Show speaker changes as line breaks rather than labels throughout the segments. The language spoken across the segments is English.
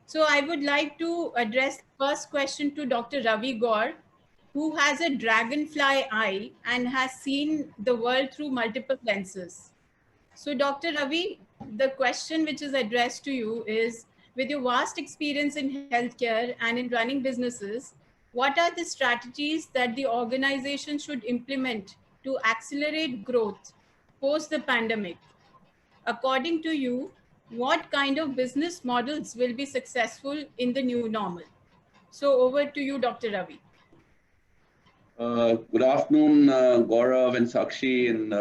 So I would like to address the first question to Dr. Ravi Gaur, who has a dragonfly eye and has seen the world through multiple lenses. So Dr. Ravi, the question which is addressed to you is, with your vast experience in healthcare and in running businesses, what are the strategies that the organization should implement to accelerate growth post the pandemic? According to you, what kind of business models will be successful in the new normal? So over to you, Dr. Ravi.
Good afternoon, Gaurav and Sakshi, and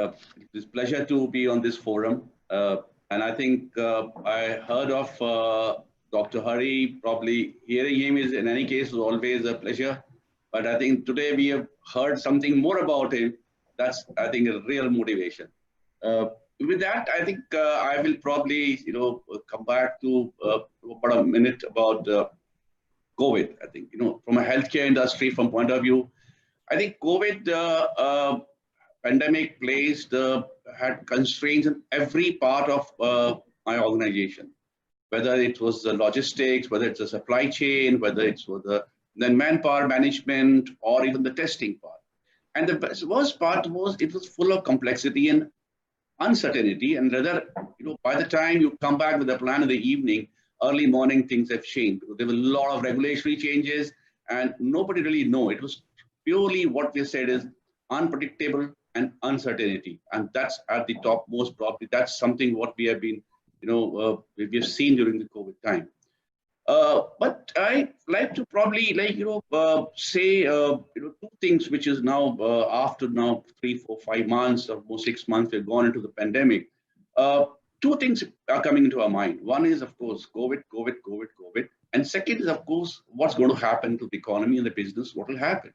it's a pleasure to be on this forum. And I think I heard of Dr. Hari. Probably hearing him is, in any case, always a pleasure. But I think today we have heard something more about him. That's, I think, a real motivation. With that, I think I will probably, come back to about a minute about COVID. I think, from a healthcare industry, from point of view. I think COVID pandemic had constraints in every part of my organization, whether it was the logistics, whether it's the supply chain, whether it's the manpower management, or even the testing part. And the worst part was it was full of complexity and uncertainty. And rather, by the time you come back with a plan in the evening, early morning, things have changed. There were a lot of regulatory changes, and nobody really know. It was purely what we said is unpredictable and uncertainty, and that's at the top most probably. That's something what we have been, we've seen during the COVID time. But I like to probably say two things which is now after now 3, 4, 5 months, almost 6 months we've gone into the pandemic. Two things are coming into our mind. One is of course COVID, and second is of course what's going to happen to the economy and the business. What will happen?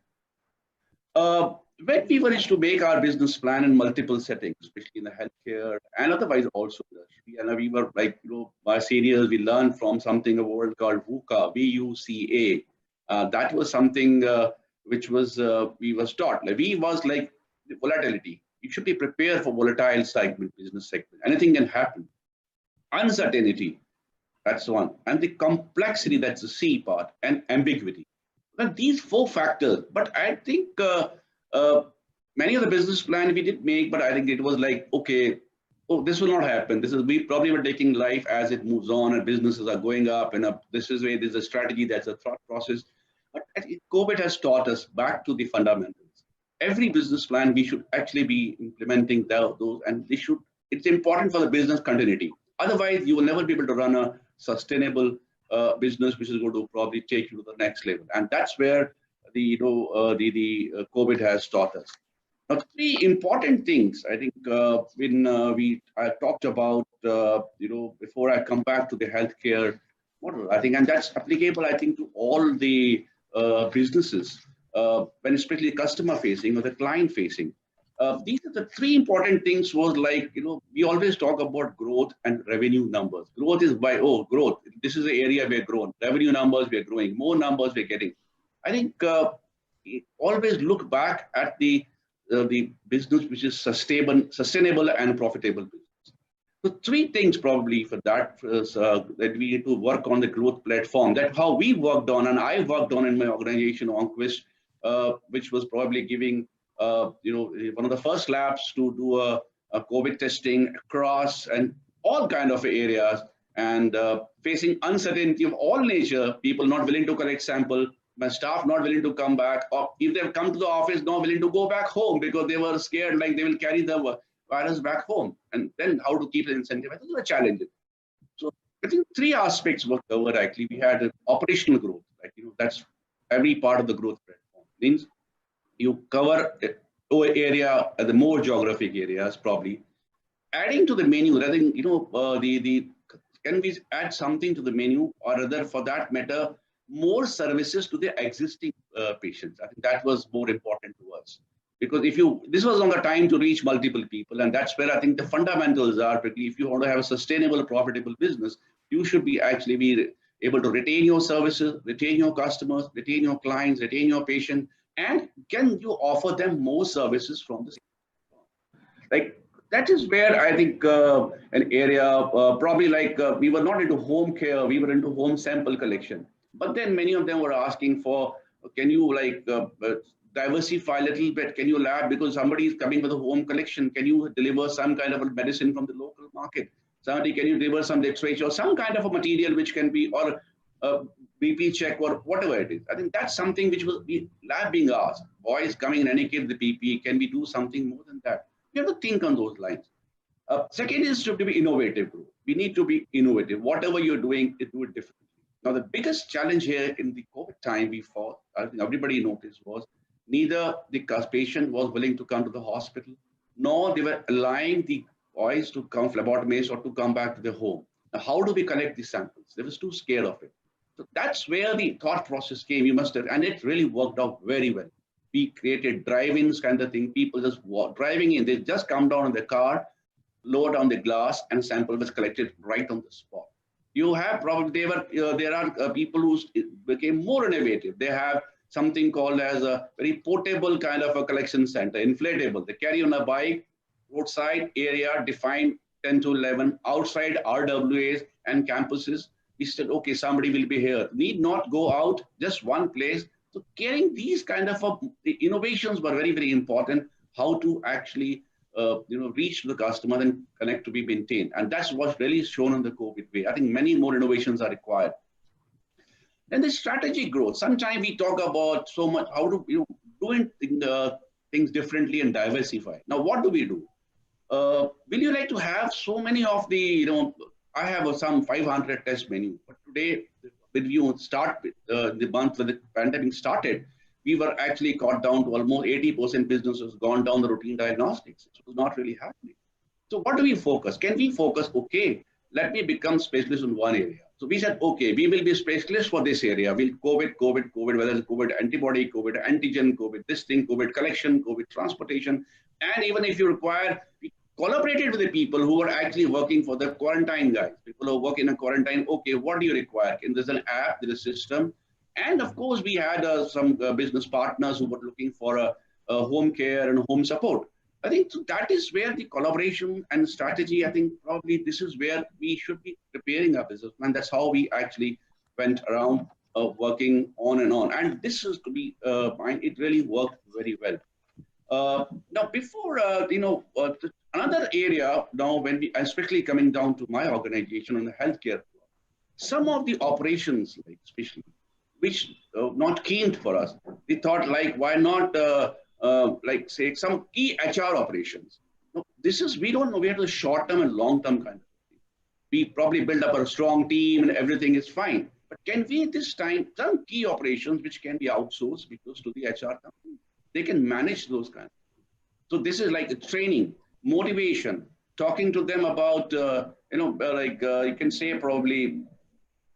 When we were to make our business plan in multiple settings, especially in the healthcare and otherwise also industry, and we were by seniors, we learned from something a word called VUCA, V-U-C-A. That was something which was we was taught. V was like the volatility. You should be prepared for volatile segment, business segment. Anything can happen. Uncertainty, that's one, and the complexity, that's the C part, and ambiguity. Well, these 4 factors, but I think many of the business plan we did make, but I think it was like, okay, oh, this will not happen. We probably were taking life as it moves on and businesses are going up and up. This is where there's a strategy, that's a thought process. But I think COVID has taught us back to the fundamentals. Every business plan, we should actually be implementing those, and it's important for the business continuity. Otherwise, you will never be able to run a sustainable business, which is going to probably take you to the next level, and that's where the COVID has taught us. Now, 3 important things I think when I talked about before I come back to the healthcare model, I think, and that's applicable I think to all the businesses, when especially customer facing or the client facing. These are the 3 important things. Was like, we always talk about growth and revenue numbers. Growth is by, growth. This is the area we're growing. Revenue numbers, we're growing. More numbers we're getting. I think always look back at the business which is sustainable and profitable business. So 3 things probably for that is, that we need to work on the growth platform. That's how we worked on, and I worked on in my organization, Onquist, which was probably giving one of the first labs to do a COVID testing across and all kind of areas, and facing uncertainty of all nature, people not willing to collect sample, my staff not willing to come back, or if they've come to the office, not willing to go back home because they were scared like they will carry the virus back home, and then how to keep the incentive. I think those are challenges. So I think 3 aspects were covered actually. We had an operational growth, like that's every part of the growth platform. Means you cover area at the more geographic areas, probably adding to the menu. I think can we add something to the menu, or rather for that matter, more services to the existing patients. I think that was more important to us, because this was on the time to reach multiple people, and that's where I think the fundamentals are. Particularly if you want to have a sustainable, profitable business, you should be actually be able to retain your services, retain your customers, retain your clients, retain your patient, and can you offer them more services from the same? Like that is where I think an area, probably like we were not into home care, we were into home sample collection. But then many of them were asking for, can you like diversify a little bit? Can you lab, because somebody is coming with a home collection, can you deliver some kind of a medicine from the local market? Somebody, can you deliver some X-ray or some kind of a material which can be, or BP check or whatever it is. I think that's something which was lab being asked. Boys coming in any case, the PPE, can we do something more than that? You have to think on those lines. Second is to be innovative. We need to be innovative. Whatever you're doing, do it differently. Now, the biggest challenge here in the COVID time we fought, I think everybody noticed, was neither the patient was willing to come to the hospital, nor they were allowing the boys to come, phlebotomists, or to come back to their home. Now, how do we collect these samples? They were too scared of it. So that's where the thought process came. You must have, and it really worked out very well. We created drive-ins kind of thing. People just driving in, they just come down in the car, lower down the glass, and sample was collected right on the spot. You have probably, there are people who became more innovative. They have something called as a very portable kind of a collection center, inflatable. They carry on a bike, roadside area defined 10 to 11, outside RWAs and campuses. We said, okay, somebody will be here. Need not go out, just one place. So carrying these kind of the innovations were very, very important. How to actually reach the customer and connect to be maintained. And that's what's really shown in the COVID way. I think many more innovations are required. Then the strategy growth. Sometimes we talk about so much how to doing things differently and diversify. Now, what do we do? Will you like to have so many of the, I have some 500 test menu, but today, when you start with the month when the pandemic started, we were actually cut down to almost 80% business has gone down the routine diagnostics. It was not really happening. So what do we focus? Can we focus, okay, let me become specialist in one area. So we said, okay, we will be specialists for this area. We'll COVID, whether it's COVID antibody, COVID antigen, COVID this thing, COVID collection, COVID transportation. And even if you require, we collaborated with the people who were actually working for the quarantine guys. People who work in a quarantine, okay, what do you require? And there's an app, there's a system. And of course, we had some business partners who were looking for a home care and home support. I think so that is where the collaboration and strategy, I think probably this is where we should be preparing our business. And that's how we actually went around working on and on. And this is to be, it really worked very well. Now, before, another area now when we, especially coming down to my organization on the healthcare, some of the operations, like especially, which not keen for us. We thought like, why not like say some key HR operations. No, this is, we don't know, we have the short-term and long-term kind of thing. We probably build up a strong team and everything is fine. But can we this time, some key operations which can be outsourced because to the HR company, they can manage those kinds of things. So this is like a training, motivation, talking to them about, you can say probably,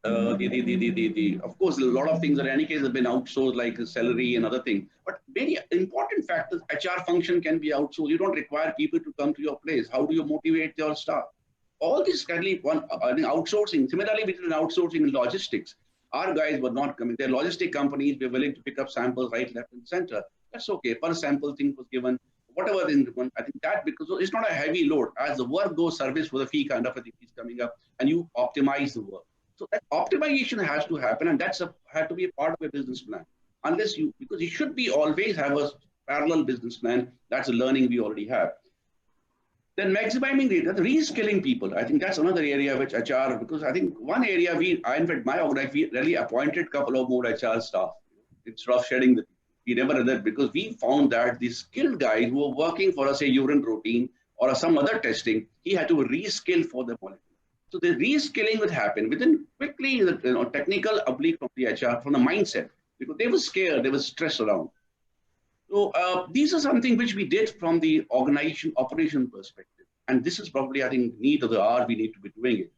of course, a lot of things in any case have been outsourced, like salary and other things. But very important factors, HR function can be outsourced. You don't require people to come to your place. How do you motivate your staff? All this can be outsourcing. Similarly, we did outsourcing in logistics. Our guys were not coming. Their logistic companies were willing to pick up samples right, left, and center. That's okay. Per sample thing was given. Whatever thing, I think that because it's not a heavy load. As the work goes, service for the fee kind of a thing is coming up, and you optimize the work. So that optimization has to happen, and that's had to be a part of a business plan. Unless you, because you should be always have a parallel business plan. That's a learning we already have. Then maximizing the reskilling people. I think that's another area which HR, because I think one area in fact, my organization, we really appointed a couple of more HR staff instead of shedding the. We never did that because we found that the skilled guys who were working for us, say urine routine or some other testing, he had to reskill for the molecule. So the reskilling would happen within quickly, technical oblique from the HR, from the mindset, because they were scared, they were stressed around. So these are something which we did from the organization operation perspective. And this is probably, I think, need of the hour, we need to be doing it.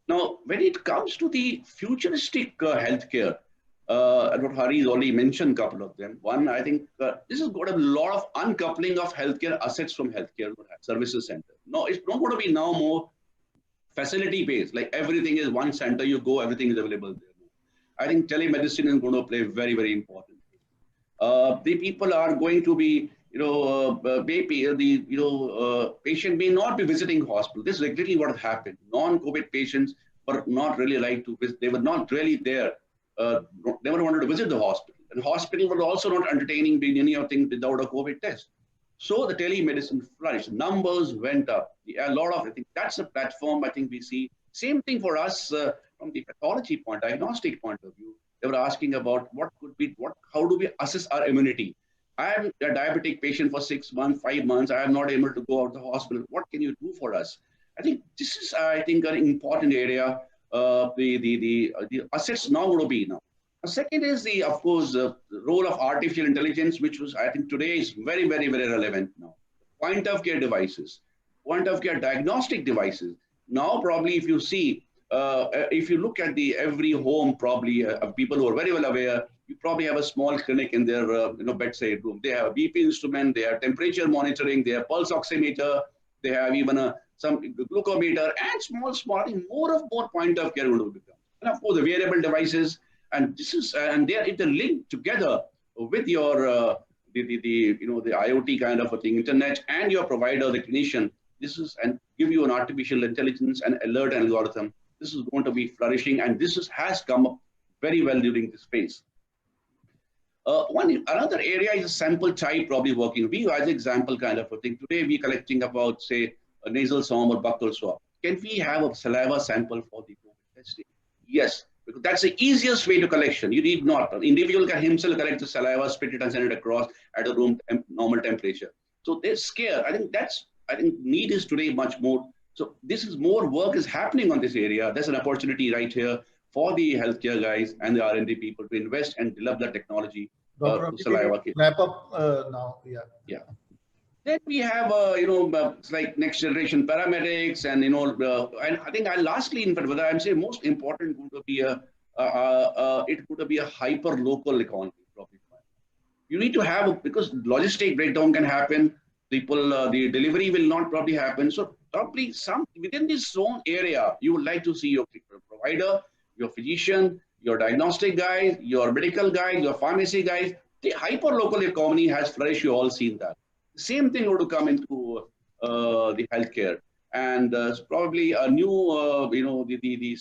Now, when it comes to the futuristic healthcare, Dr. Hari has already mentioned a couple of them. One, I think this has got a lot of uncoupling of healthcare assets from healthcare services center. No, it's not going to be now more facility based, like everything is one center, you go, everything is available there. I think telemedicine is going to play very, very important. The people are going to be patient may not be visiting hospital. This is exactly what happened. Non-COVID patients were not really like to visit. They were not really there. Never wanted to visit the hospital. And hospital were also not entertaining doing any of things without a COVID test. So the telemedicine flourished. Numbers went up. A lot of, I think that's a platform I think we see. Same thing for us from the pathology point, diagnostic point of view. They were asking about how do we assess our immunity? I am a diabetic patient for 6 months, 5 months. I am not able to go out to the hospital. What can you do for us? I think this is, I think, an important area. The assets now will be now. The second is of course, the role of artificial intelligence, which was, I think, today is very, very, very relevant now. Point of care devices, point of care diagnostic devices. Now, probably, if you see, if you look at every home, probably of people who are very well aware, you probably have a small clinic in their bedside room. They have a BP instrument, they have temperature monitoring, they have pulse oximeter, they have even some glucometer, and small, I think more point of care will become. And of course, the wearable devices. And this is, and they are interlinked together with your the IoT kind of a thing, internet, and your provider, the clinician. This is, and give you an artificial intelligence and alert algorithm. This is going to be flourishing, and has come up very well during this phase. Another area is a sample type probably working. We as an example kind of a thing. Today we're collecting about, say, a nasal swab or buccal swab. Can we have a saliva sample for the COVID testing? Yes. Because that's the easiest way to collection. You need not. An individual can himself collect the saliva, spit it, and send it across at a room normal temperature. So they're scared. I think need is today much more. So this is more work is happening on this area. There's an opportunity right here for the healthcare guys and the R&D people to invest and develop the technology.
Dr. Wrap up now.
Yeah. Then we have, it's like next generation paramedics, and and I think lastly, in fact, whether I'm saying most important, going to be it could be a hyper local economy. Probably, you need to have because logistic breakdown can happen. People, the delivery will not probably happen. So probably within this zone area, you would like to see your provider, your physician, your diagnostic guys, your medical guys, your pharmacy guys. The hyper local economy has flourished. You all seen that. Same thing would come into the healthcare, and probably a new, the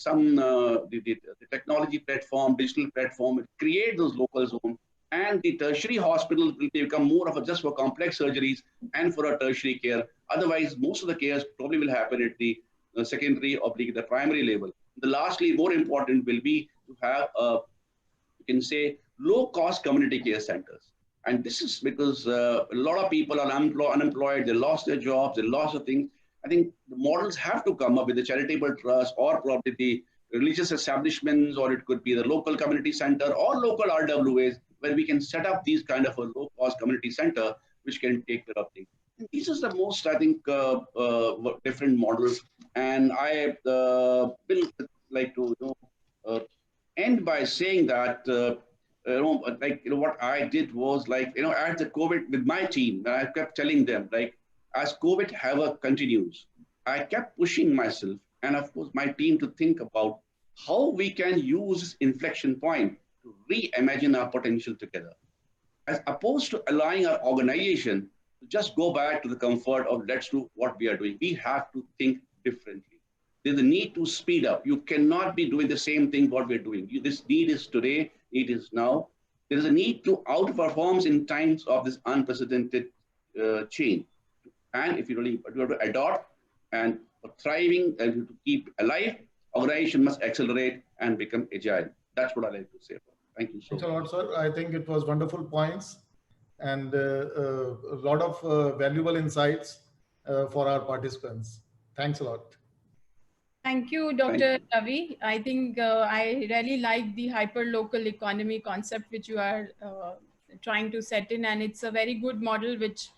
technology platform, digital platform, will create those local zones, and the tertiary hospital will become more of just for complex surgeries and for a tertiary care. Otherwise, most of the cares probably will happen at the secondary or the primary level. Lastly, more important will be to have, you can say, low-cost community care centers. And this is because a lot of people are unemployed, they lost their jobs, they lost their things. I think the models have to come up with the charitable trust or probably the religious establishments, or it could be the local community center or local RWAs, where we can set up these kind of a low-cost community center, which can take care of things. And this is the most, I think, different models. And I will like to end by saying that what I did was as the COVID with my team, I kept telling them, as COVID continues, I kept pushing myself and of course my team to think about how we can use this inflection point to reimagine our potential together, as opposed to allowing our organization to just go back to the comfort of let's do what we are doing. We have to think differently. There's a need to speed up. You cannot be doing the same thing what we're doing. This need is today. It is now. There is a need to outperform in times of this unprecedented change. And if you have to adopt and thriving and to keep alive, organization must accelerate and become agile. That's what I like to say. Thank you so much.
Thanks a lot, sir. I think it was wonderful points and a lot of valuable insights for our participants. Thanks a lot.
Thank you, Dr. Ravi. I think I really like the hyper-local economy concept which you are trying to set in, and it's a very good model which